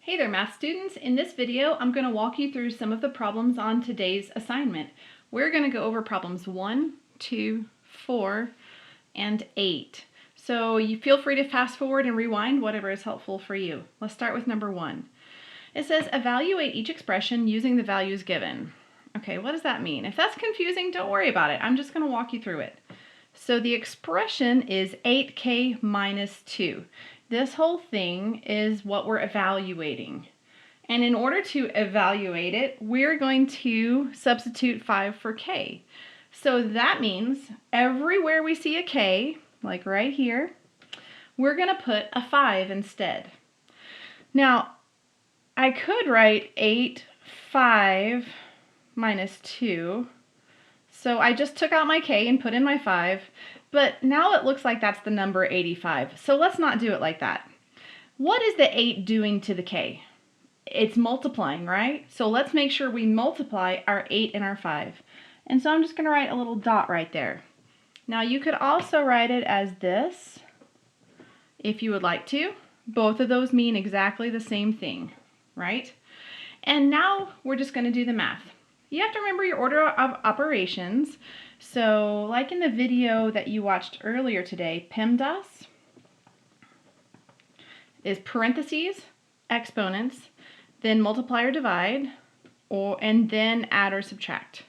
Hey there, math students. In this video, I'm going to walk you through some of the problems on today's assignment. We're going to go over problems 1, 2, 4, and 8. So you feel free to fast forward and rewind, whatever is helpful for you. Let's start with number 1. It says, evaluate each expression using the values given. Okay, what does that mean? If that's confusing, don't worry about it. I'm just going to walk you through it. So the expression is 8k minus 2. This whole thing is what we're evaluating. And in order to evaluate it, we're going to substitute 5 for k. So that means everywhere we see a k, like right here, we're going to put a 5 instead. Now, I could write 5 minus 2. So I just took out my k and put in my 5, but now it looks like that's the number 85. So let's not do it like that. What is the 8 doing to the k? It's multiplying, right? So let's make sure we multiply our 8 and our 5. And so I'm just going to write a little dot right there. Now you could also write it as this, if you would like to. Both of those mean exactly the same thing, right? And now we're just going to do the math. You have to remember your order of operations. So like in the video that you watched earlier today, PEMDAS is parentheses, exponents, then multiply or divide, and then add or subtract.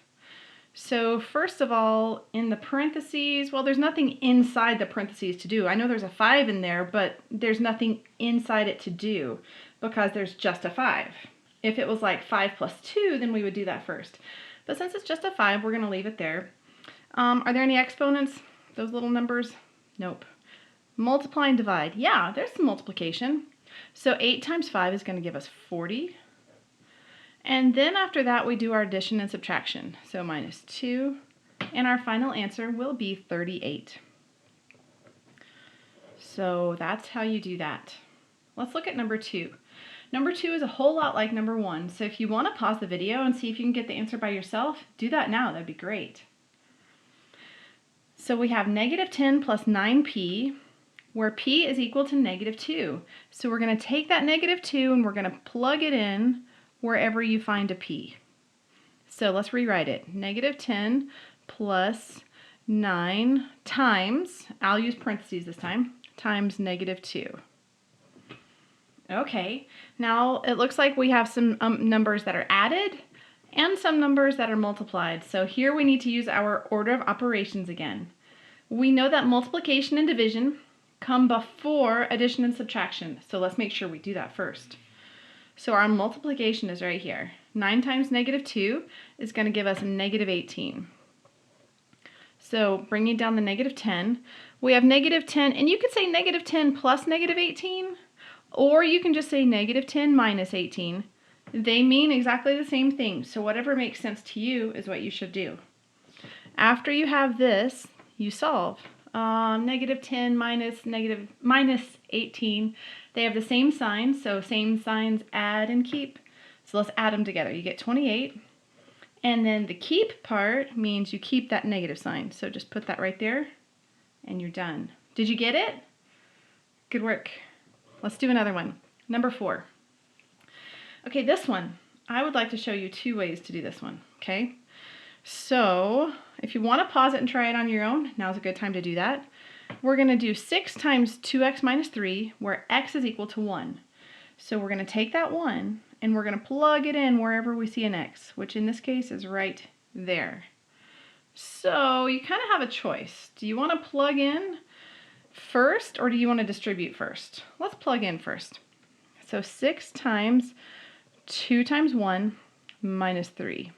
So first of all, in the parentheses, well, there's nothing inside the parentheses to do. I know there's a 5 in there, but there's nothing inside it to do because there's just a 5. If it was like 5 plus 2, then we would do that first. But since it's just a 5, we're going to leave it there. Are there any exponents? Those little numbers? Nope. Multiply and divide. Yeah, there's some multiplication. So 8 times 5 is going to give us 40. And then after that, we do our addition and subtraction. So minus 2. And our final answer will be 38. So that's how you do that. Let's look at number 2. Number 2 is a whole lot like number 1, so if you want to pause the video and see if you can get the answer by yourself, do that now, that'd be great. So we have negative 10 plus 9p, where p is equal to negative 2. So we're going to take that negative 2 and we're going to plug it in wherever you find a p. So let's rewrite it. Negative 10 plus 9 times, I'll use parentheses this time, times negative 2. Okay, now it looks like we have some numbers that are added and some numbers that are multiplied. So here we need to use our order of operations again. We know that multiplication and division come before addition and subtraction. So let's make sure we do that first. So our multiplication is right here. 9 times negative 2 is going to give us negative 18. So bringing down the negative 10, we have negative 10, and you could say negative 10 plus negative 18. Or you can just say negative 10 minus 18. They mean exactly the same thing, so whatever makes sense to you is what you should do. After you have this, you solve. Negative 10 minus 18, they have the same signs, so same signs add and keep. So let's add them together. You get 28, and then the keep part means you keep that negative sign. So just put that right there, and you're done. Did you get it? Good work. Let's do another one. Number 4. Okay, this one, I would like to show you 2 ways to do this one, okay? So, if you want to pause it and try it on your own, now's a good time to do that. We're going to do 6 times 2x minus 3, where x is equal to 1. So we're going to take that 1, and we're going to plug it in wherever we see an x, which in this case is right there. So, you kind of have a choice. Do you want to plug in first, or do you want to distribute first? Let's plug in first. So 6 times 2 times 1 minus 3.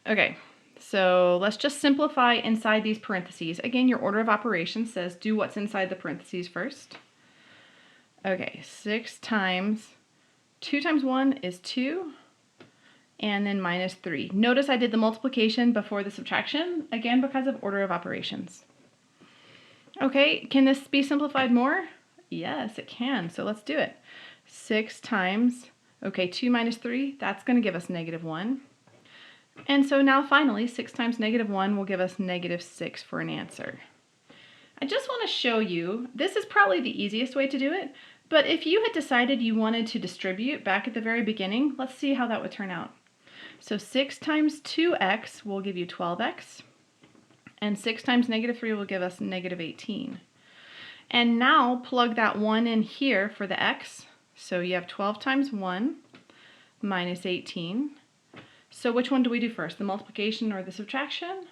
Okay, so let's just simplify inside these parentheses. Again, your order of operations says do what's inside the parentheses first. Okay, 6 times 2 times 1 is 2, and then minus 3. Notice I did the multiplication before the subtraction, again because of order of operations. Okay, can this be simplified more? Yes, it can. So let's do it. 6 times, 2 minus 3, that's going to give us negative 1. And so now finally, 6 times negative 1 will give us negative 6 for an answer. I just want to show you, this is probably the easiest way to do it, But if you had decided you wanted to distribute back at the very beginning, let's see how that would turn out. So 6 times 2x will give you 12x, and 6 times -3 will give us -18. And now plug that 1 in here for the x. So you have 12 times 1 minus 18. So which one do we do first, the multiplication or the subtraction?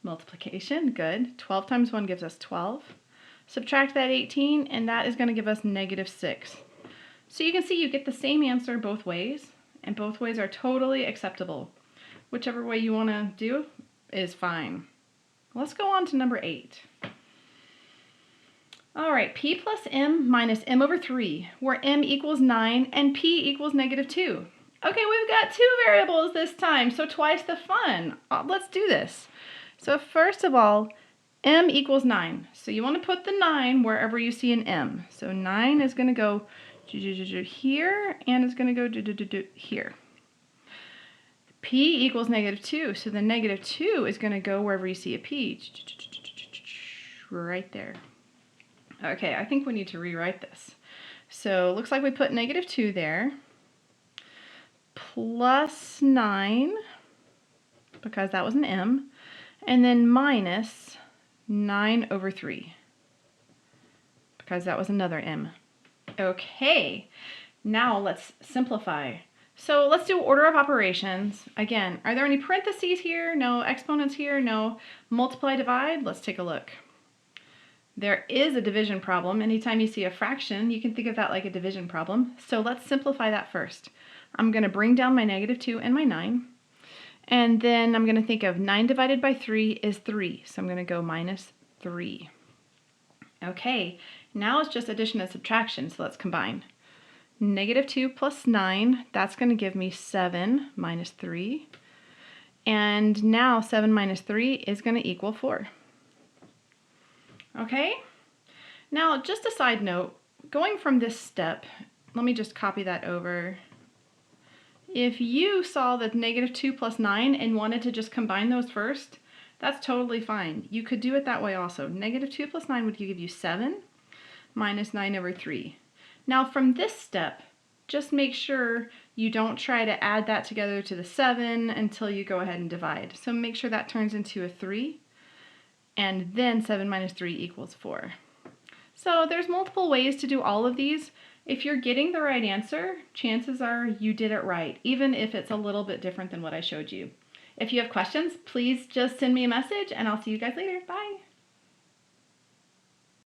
Multiplication, good. 12 times 1 gives us 12. Subtract that 18, and that is going to give us -6. So you can see you get the same answer both ways, and both ways are totally acceptable. Whichever way you want to do is fine. Let's go on to number 8. All right, p plus m minus m over 3, where m equals 9 and p equals -2. Okay, we've got 2 variables this time, so twice the fun. Let's do this. So first of all, m equals 9. So you want to put the 9 wherever you see an m. So 9 is going to go here, and it's going to go here. P equals -2, so the -2 is going to go wherever you see a p. Right there. Okay, I think we need to rewrite this. So it looks like we put -2 there, plus 9, because that was an m, and then minus 9 over 3, because that was another m. Okay, now let's simplify. So let's do order of operations. Again, are there any parentheses here? No. Exponents here? No. Multiply, divide? Let's take a look. There is a division problem. Anytime you see a fraction, you can think of that like a division problem. So let's simplify that first. I'm going to bring down my -2 and my 9. And then I'm going to think of 9 divided by 3 is 3. So I'm going to go -3. Okay, now it's just addition and subtraction, so let's combine. -2 plus 9, that's going to give me 7 minus 3. And now 7 minus 3 is going to equal 4. Okay? Now, just a side note, going from this step, let me just copy that over. If you saw the -2 plus 9 and wanted to just combine those first, that's totally fine. You could do it that way also. -2 plus 9 would give you 7 minus 9 over 3. Now from this step, just make sure you don't try to add that together to the 7 until you go ahead and divide. So make sure that turns into a 3, and then 7 minus 3 equals 4. So there's multiple ways to do all of these. If you're getting the right answer, chances are you did it right, even if it's a little bit different than what I showed you. If you have questions, please just send me a message, and I'll see you guys later. Bye!